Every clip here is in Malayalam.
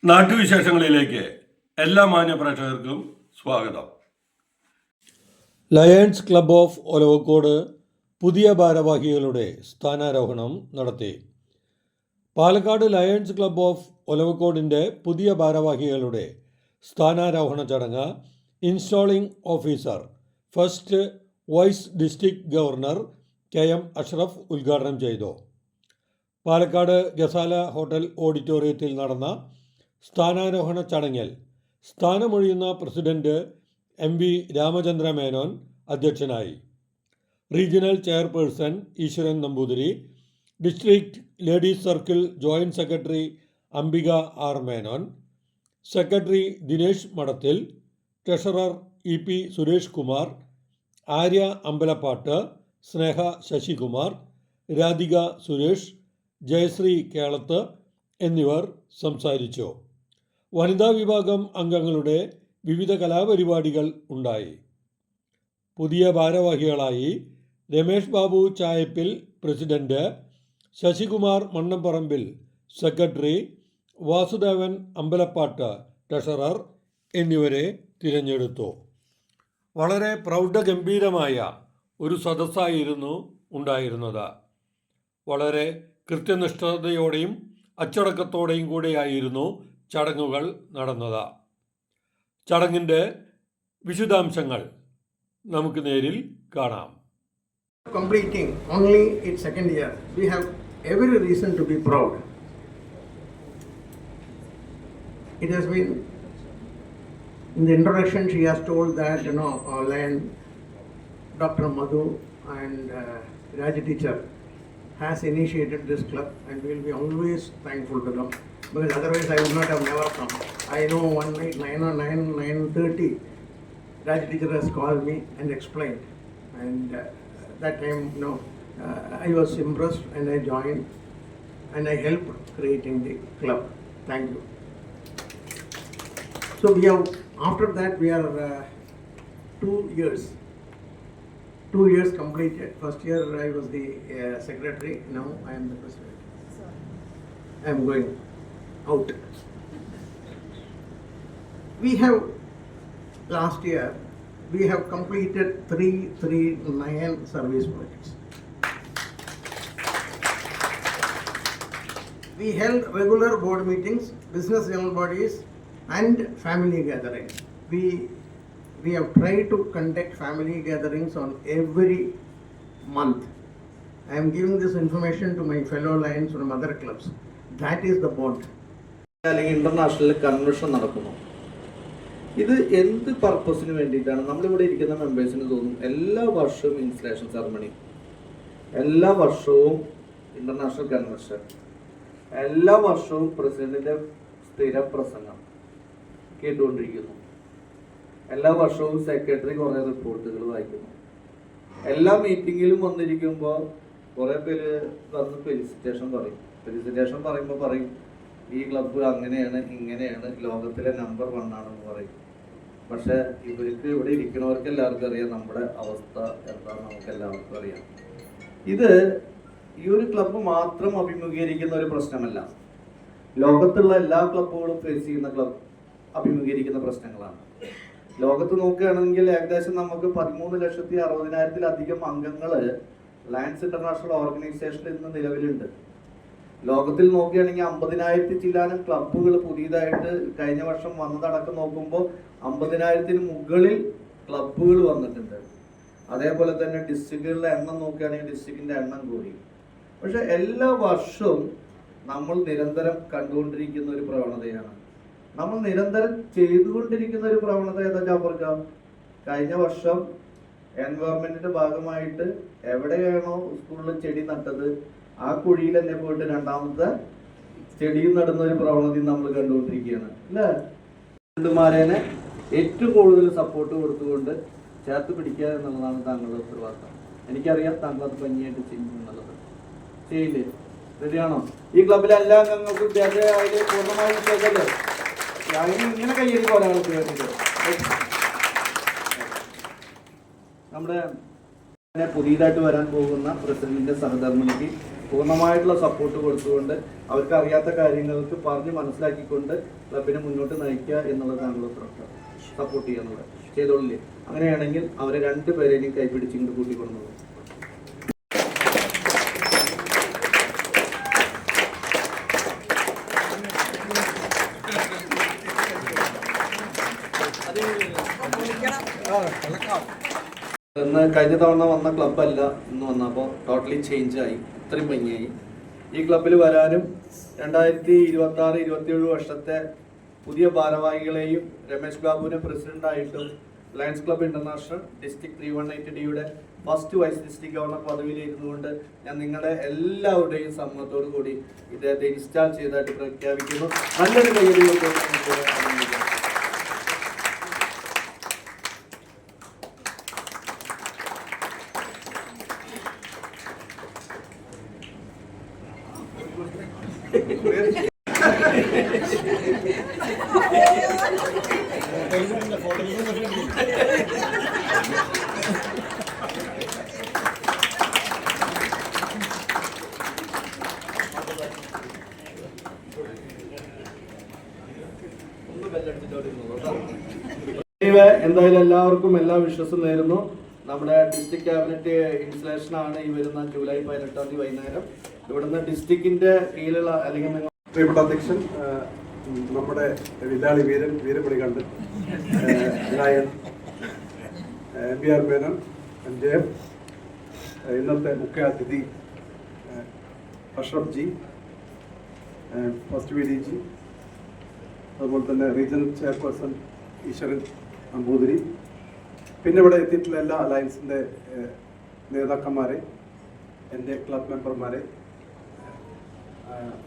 നാട്ടുവിശേഷങ്ങളിലേക്ക് എല്ലാ മാന്യപ്രേക്ഷകർക്കും സ്വാഗതം. ലയൺസ് ക്ലബ് ഓഫ് ഒലവക്കോട് പുതിയ ഭാരവാഹികളുടെ സ്ഥാനാരോഹണം നടത്തി. പാലക്കാട് ലയൺസ് ക്ലബ് ഓഫ് ഒലവക്കോടിൻ്റെ പുതിയ ഭാരവാഹികളുടെ സ്ഥാനാരോഹണ ചടങ്ങ് installing officer first vice district governor KM Ashraf ഉദ്ഘാടനം ചെയ്തു. പാലക്കാട് ഗസാല ഹോട്ടൽ ഓഡിറ്റോറിയത്തിൽ നടന്ന സ്ഥാനാരോഹണ ചടങ്ങിൽ സ്ഥാനമൊഴിയുന്ന പ്രസിഡന്റ് MV രാമചന്ദ്ര മേനോൻ അധ്യക്ഷനായി. Regional chairperson Eswaran Namboothiri, district ladies circle joint secretary Ambika R. Menon, secretary Dinesh Madathil, treasurer EP Suresh Kumar, Arya Ambalapattu, Sneha Sasikumar, Radhika Suresh, Jayasree Kelath എന്നിവർ സംസാരിച്ചു. വനിതാ വിഭാഗം അംഗങ്ങളുടെ വിവിധ കലാപരിപാടികൾ ഉണ്ടായി. പുതിയ ഭാരവാഹികളായി Ramesh Babu Chayappil president, Sasikumar Mannamparambil secretary, Vasudevan Ambalappattu treasurer എന്നിവരെ തിരഞ്ഞെടുത്തു. വളരെ പ്രൗഢഗംഭീരമായ ഒരു സദസ്സായിരുന്നു ഉണ്ടായിരുന്നത്. വളരെ കൃത്യനിഷ്ഠതയോടെയും അച്ചടക്കത്തോടെയും കൂടെയായിരുന്നു ചടങ്ങുകൾ നടന്നത്. ചടങ്ങിൻ്റെ വിശദാംശങ്ങൾ നമുക്ക് നേരിൽ കാണാം. Completing only its second year, we have every reason to be proud. It has been, in the introduction she has told that, Lion, Dr. Madhu and Raja teacher has initiated this club, and we will be always thankful to them, because otherwise I would not have never come. I know one night 9:30 Raj teacher has called me and explained, and that time I was impressed and I joined and I helped creating the club. Thank you. So we have, after that we are 2 years completed. First year I was the secretary, now I am the president. I am going out. We have, last year we have completed 339 service projects. We held regular board meetings, business general bodies and family gatherings. We have tried to conduct family gatherings on every month. I am giving this information to my fellow Lions from other clubs. That is the bond. International convention നടക്കുന്നു. ഇത് എന്ത് പർപ്പസിന് വേണ്ടിയിട്ടാണ്? നമ്മളിവിടെ ഇരിക്കുന്ന മെമ്പേഴ്സിന് തോന്നും എല്ലാ വർഷവും ഇൻസ്റ്റലേഷൻ സെറമണി, എല്ലാ വർഷവും ഇന്റർനാഷണൽ കൺവെൻഷൻ, എല്ലാ വർഷവും പ്രസിഡന്റിന്റെ സ്ഥിര പ്രസംഗം കേട്ടുകൊണ്ടിരിക്കുന്നു, എല്ലാ വർഷവും സെക്രട്ടറി കുറേ റിപ്പോർട്ടുകൾ വായിക്കുന്നു, എല്ലാ മീറ്റിങ്ങിലും വന്നിരിക്കുമ്പോൾ കുറേ പേര് വന്ന് ഫെലിസിറ്റേഷൻ പറയുമ്പോൾ പറയും ഈ ക്ലബ്ബ് അങ്ങനെയാണ് ഇങ്ങനെയാണ്, ലോകത്തിലെ നമ്പർ 1 ആണെന്ന് പറയും. പക്ഷെ ഇവർക്ക് ഇവിടെ ഇരിക്കുന്നവർക്ക് എല്ലാവർക്കും അറിയാം നമ്മുടെ അവസ്ഥ എന്താണെന്ന് നമുക്ക് എല്ലാവർക്കും അറിയാം. ഇത് ഈ ഒരു ക്ലബ്ബ് മാത്രം അഭിമുഖീകരിക്കുന്ന ഒരു പ്രശ്നമല്ല, ലോകത്തുള്ള എല്ലാ ക്ലബ്ബുകളും ഫേസ് ചെയ്യുന്ന അഭിമുഖീകരിക്കുന്ന പ്രശ്നങ്ങളാണ്. ലോകത്ത് നോക്കുകയാണെങ്കിൽ ഏകദേശം നമുക്ക് 13,60,000-ലധികം അംഗങ്ങൾ ലയൺസ് ഇന്റർനാഷണൽ ഓർഗനൈസേഷനിൽ ഇന്ന് നിലവിലുണ്ട്. ലോകത്തിൽ നോക്കുകയാണെങ്കിൽ 50,000 ചില്ലാനും ക്ലബ്ബുകൾ പുതിയതായിട്ട് കഴിഞ്ഞ വർഷം വന്നതടക്കം നോക്കുമ്പോൾ 50,000-ന് മുകളിൽ ക്ലബ്ബുകൾ വന്നിട്ടുണ്ട്. അതേപോലെ തന്നെ ഡിസ്ട്രിക്റ്റുകളുടെ എണ്ണം നോക്കുകയാണെങ്കിൽ ഡിസ്ട്രിക്റ്റിന്റെ എണ്ണം കൂടി. പക്ഷെ എല്ലാ വർഷവും നമ്മൾ നിരന്തരം കണ്ടുകൊണ്ടിരിക്കുന്ന ഒരു പ്രവണതയാണ്, നമ്മൾ നിരന്തരം ചെയ്തുകൊണ്ടിരിക്കുന്ന ഒരു പ്രവണത ഏതാ ജാഫർക്ക? കഴിഞ്ഞ വർഷം എൻവയോൺമെന്റിന്റെ ഭാഗമായിട്ട് എവിടെയാണോ സ്കൂളിൽ ചെടി നട്ടത് ആ കുഴിയിൽ തന്നെ പോയിട്ട് രണ്ടാമത്തെ ചെടിയും നടുന്ന ഒരു പ്രവണതയും നമ്മൾ കണ്ടുകൊണ്ടിരിക്കുകയാണ് അല്ലേ? മാരേനെ ഏറ്റവും കൂടുതൽ സപ്പോർട്ട് കൊടുത്തുകൊണ്ട് ചേർത്ത് പിടിക്കുക എന്നുള്ളതാണ് താങ്കളുടെ ഉത്തരവാദിത്തം. എനിക്കറിയാം താങ്കൾ അത് ഭംഗിയായിട്ട് ചെയ്യുന്നുള്ളത്. ചെയ്യില്ലേ? റെഡിയാണോ? ഈ ക്ലബിലെ എല്ലാ അംഗങ്ങൾക്കും അതിൽ പൂർണ്ണമായും ചെയ്തല്ലേ? ഇങ്ങനെ കയ്യേറി പോലെ നമ്മുടെ പുതിയതായിട്ട് വരാൻ പോകുന്ന പ്രസിഡന്റിന്റെ സഹധർമ്മിണിക്ക് പൂർണ്ണമായിട്ടുള്ള സപ്പോർട്ട് കൊടുത്തുകൊണ്ട് അവർക്ക് അറിയാത്ത കാര്യങ്ങൾക്ക് പറഞ്ഞ് മനസ്സിലാക്കിക്കൊണ്ട് ക്ലബിനെ മുന്നോട്ട് നയിക്കുക എന്നുള്ളതാണല്ലോ സപ്പോർട്ട് ചെയ്യുന്നത്. ചെയ്തോളില്ലേ? അങ്ങനെയാണെങ്കിൽ അവരെ രണ്ടുപേരെയും കൈപിടിച്ചിങ്ങോട്ട് കൂട്ടിക്കൊണ്ടുപോകും. ഇന്ന് കഴിഞ്ഞ തവണ വന്ന ക്ലബ്ബല്ല ഇന്ന് വന്നപ്പോൾ ടോട്ടലി ചേഞ്ച് ആയി, ഇത്രയും ഭംഗിയായി. ഈ ക്ലബിൽ വരാനും 2026-27 വർഷത്തെ പുതിയ ഭാരവാഹികളെയും രമേശ് ബാബുവിനെ പ്രസിഡന്റായിട്ടും lions club international district 318D first vice district governor പദവിയിൽ ഇരുന്നുകൊണ്ട് ഞാൻ നിങ്ങളുടെ എല്ലാവരുടെയും സമ്മതത്തോടു കൂടി ഇദ്ദേഹത്തെ ഇൻസ്റ്റാൾ ചെയ്തതായിട്ട് പ്രഖ്യാപിക്കുന്നു. നല്ലൊരു കൈയ്യടികളോട് എന്തായാലും എല്ലാവർക്കും എല്ലാ വിശ്വാസം നേരുന്നു. നമ്മുടെ ഡിസ്ട്രിക്ട് ക്യാബിനറ്റ് ഇൻസ്റ്റലേഷൻ ആണ് ഈ വരുന്ന ജൂലൈ 18 വൈകുന്നേരം. ഇവിടുന്ന് ഡിസ്ട്രിക്റ്റിന്റെ കീഴിലുള്ള അല്ലെങ്കിൽ പ്രിയപ്പെട്ട അധ്യക്ഷൻ, നമ്മുടെ വില്ലാളി വീരപ്പടി കണ്ട് ലയൺ MBR മേനോൻ, MJF, ഇന്നത്തെ മുഖ്യ അതിഥി അഷ്റഫ് ജി, ഫസ്റ്റ് VDG, അതുപോലെ തന്നെ റീജിയണൽ ചെയർപേഴ്സൺ ഈശ്വരൻ നമ്പൂതിരി, പിന്നെ ഇവിടെ എത്തിയിട്ടുള്ള എല്ലാ അലയൻസിൻ്റെ നേതാക്കന്മാരെ, എൻ്റെ ക്ലബ് മെമ്പർമാരെ,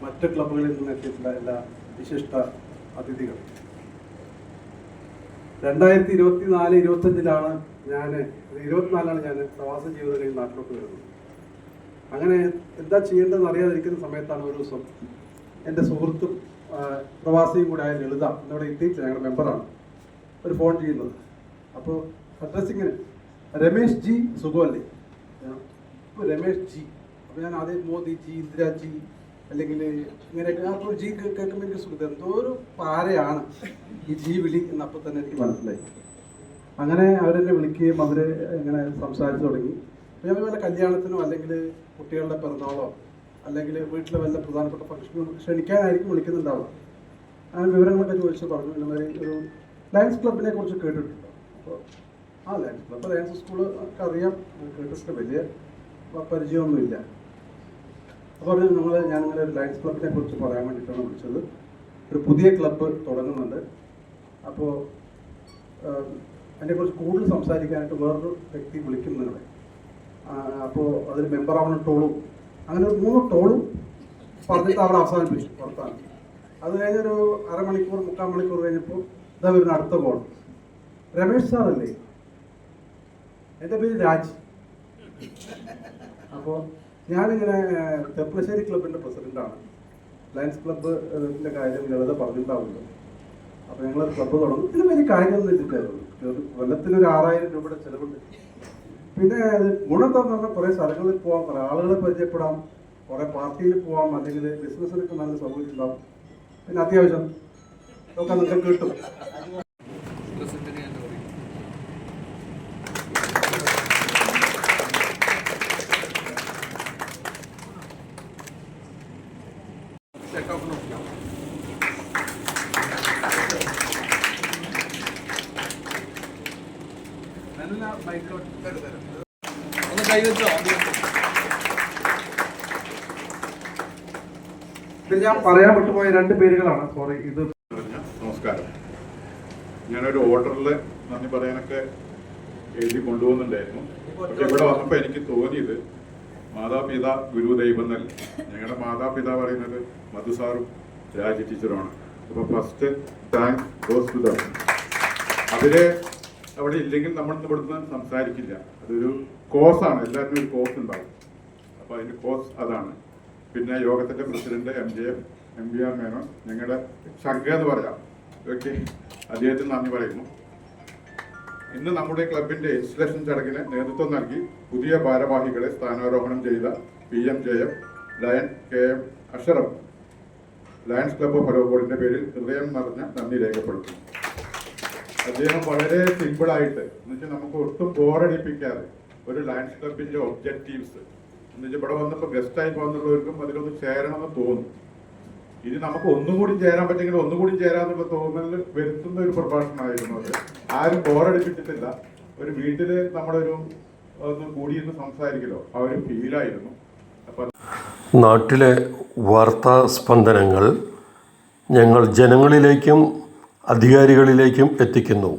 മറ്റ് ക്ലബ്ബുകളിൽ നിന്ന് എത്തിയിട്ടുള്ള എല്ലാ വിശിഷ്ട അതിഥികൾ. 2024-25 ഞാൻ 24 ഞാൻ പ്രവാസ ജീവിതത്തിൽ നാട്ടിലോട്ട് വരുന്നത്. അങ്ങനെ എന്താ ചെയ്യേണ്ടതെന്ന് അറിയാതിരിക്കുന്ന സമയത്താണ് ഒരു ദിവസം എൻ്റെ സുഹൃത്തും പ്രവാസിയും കൂടെ ആയ ലളിത ഇന്നിവിടെ എത്തിയിട്ടില്ല, ഞങ്ങളുടെ മെമ്പറാണ്, ഒരു ഫോൺ ചെയ്യുന്നത്. അപ്പോൾ അഡ്രസ്സിങ്ങിന് രമേശ് ജി സുഖമല്ലേ? അപ്പോൾ രമേശ് ജി, അപ്പോൾ ഞാൻ ആദ്യം മോദി ജി, ഇന്ദിരാ ജി, അല്ലെങ്കിൽ ഇങ്ങനെയൊക്കെ അപ്പോൾ ജി കേൾക്കുമ്പോൾ എനിക്ക് സുഖം, എന്തോ ഒരു പാരയാണ് ഈ ജി വിളി എന്നപ്പോൾ തന്നെ എനിക്ക് മനസ്സിലായി. അങ്ങനെ അവരെന്നെ വിളിക്കുകയും അവർ ഇങ്ങനെ സംസാരിച്ച് തുടങ്ങി. അപ്പോൾ ഞാൻ വല്ല കല്യാണത്തിനോ അല്ലെങ്കിൽ കുട്ടികളുടെ പിറന്നാളോ അല്ലെങ്കിൽ വീട്ടിലെ വല്ല പ്രധാനപ്പെട്ട ഫംഗ്ഷനോ ക്ഷണിക്കാനായിരിക്കും വിളിക്കുന്നുണ്ടാവുക. അങ്ങനെ വിവരങ്ങളൊക്കെ ചോദിച്ച് പറഞ്ഞു. ഇതുമാതിരി ഒരു ലയൺസ് ക്ലബിനെ കുറിച്ച് കേട്ടിട്ടുണ്ടോ? അപ്പോൾ ലയൺസ് ക്ലബ്ബ് ലയൺസ് സ്കൂൾ ഒക്കെ അറിയാം, കേട്ടിട്ട് വലിയ പരിചയമൊന്നുമില്ല. അപ്പോൾ ഞാനിങ്ങനെ ഒരു ലയൺസ് ക്ലബിനെ കുറിച്ച് പറയാൻ വേണ്ടിയിട്ടാണ് വിളിച്ചത്. ഒരു പുതിയ ക്ലബ്ബ് തുടങ്ങുന്നുണ്ട്. അപ്പോൾ അതിനെക്കുറിച്ച് കൂടുതൽ സംസാരിക്കാനായിട്ട് വേറൊരു വ്യക്തി വിളിക്കും നിങ്ങളെ. അപ്പോൾ അതിൽ മെമ്പറാവണം ടോളും, അങ്ങനെ 3 ടോളും പറഞ്ഞിട്ട് അവിടെ അവസാനിപ്പിച്ചു പുറത്താണ്. അത് കഴിഞ്ഞൊരു അരമണിക്കൂർ 3/4 മണിക്കൂർ കഴിഞ്ഞപ്പോൾ ഇതാ വരുന്ന അടുത്ത കോൾ. രമേശ് സാറല്ലേ? എൻ്റെ പേര് രാജ്. അപ്പോൾ ഞാനിങ്ങനെ തെപ്പളശ്ശേരി ക്ലബിൻ്റെ പ്രസിഡൻ്റാണ്. ലയൺസ് ക്ലബിൻ്റെ കാര്യം ലളിത പറഞ്ഞിട്ടുണ്ടാവുമല്ലോ. അപ്പോൾ ഞങ്ങളൊരു ക്ലബ്ബ് തുടങ്ങും. ഇതിന് വലിയ കാര്യമൊന്നും ഇല്ലായിരുന്നു. കൊല്ലത്തിനൊരു 6000 രൂപയുടെ ചിലവുണ്ട്. പിന്നെ ഗുണം എന്താണെന്ന് പറഞ്ഞാൽ കുറേ സ്ഥലങ്ങളിൽ പോകാം, കുറേ ആളുകളെ പരിചയപ്പെടാം, കുറേ പാർട്ടിയിൽ പോകാം, അല്ലെങ്കിൽ ബിസിനസ്സിനൊക്കെ നല്ല സൗകര്യം ഉണ്ടാവും. പിന്നെ അത്യാവശ്യം ഒക്കെ നിങ്ങൾക്ക് കിട്ടും. ഇത് ഞാൻ പറയാൻ വിട്ടുപോയ 2 പേരുകളാണ്. സോറി. ഇത് നമസ്കാരം. ഞാനൊരു ഓർഡറിൽ നന്ദി പറയാനൊക്കെ എഴുതി കൊണ്ടുപോകുന്നുണ്ടായിരുന്നു. പക്ഷെ ഇവിടെ വന്നപ്പോൾ എനിക്ക് തോന്നിയത് മാതാപിതാ ഗുരുദൈവം എന്നല്ല. ഞങ്ങളുടെ മാതാപിതാ പറയുന്നത് മധുസാറും രാജി ടീച്ചറുമാണ്. അപ്പോൾ first thank goes to them. അവര് അവിടെ ഇല്ലെങ്കിൽ നമ്മൾ ഇവിടുന്ന് സംസാരിക്കില്ല. അതൊരു കോസാണ്, എല്ലാവരും ഒരു കോസ് ഉണ്ടാവും. അപ്പോൾ അതിൻ്റെ കോസ് അതാണ്. പിന്നെ യോഗത്തിൻ്റെ പ്രസിഡന്റ് MJF MBR മേനോൻ, ഞങ്ങളുടെ ശങ്ക എന്ന് പറയാം. ഓക്കെ, അദ്ദേഹത്തിന് നന്ദി പറയുന്നു. ഇന്ന് നമ്മുടെ ക്ലബിന്റെ ഇൻസ്റ്റലേഷൻ ചടങ്ങിന് നേതൃത്വം നൽകി പുതിയ ഭാരവാഹികളെ സ്ഥാനാരോഹണം ചെയ്ത PMJF lion KM Ashraf lions club of ഒലവക്കോടിൻ്റെ പേരിൽ ഹൃദയം നിറഞ്ഞ നന്ദി രേഖപ്പെടുത്തുന്നു. അദ്ദേഹം വളരെ സിമ്പിളായിട്ട് എന്നുവെച്ചാൽ നമുക്ക് ഒട്ടും ബോറടിപ്പിക്കാതെ ഒരു ലയൺസ് ക്ലബിൻ്റെ ഒബ്ജക്റ്റീവ്സ് എന്നുവെച്ചാൽ ഇവിടെ വന്നപ്പോൾ ഗസ്റ്റായി പോകുന്നുള്ളവർക്കും അതിലൊന്ന് ചേരണമെന്ന് തോന്നും. ഇനി നമുക്ക് ഒന്നുകൂടി ചേരാൻ പറ്റെങ്കിൽ ഒന്നുകൂടി ചേരാന്നുള്ള തോന്നൽ വരുത്തുന്ന ഒരു പ്രഭാഷണമായിരുന്നു അത്. ആരും ബോറടിപ്പിച്ചിട്ടില്ല. ഒരു വീട്ടിൽ നമ്മളൊരു ഒന്ന് കൂടിയിരുന്ന് സംസാരിക്കലോ ആ ഒരു ഫീലായിരുന്നു. അപ്പം നാട്ടിലെ വാർത്താ സ്പന്ദനങ്ങൾ ഞങ്ങൾ ജനങ്ങളിലേക്കും അധികാരികളിലേക്കും എത്തിക്കുന്നു.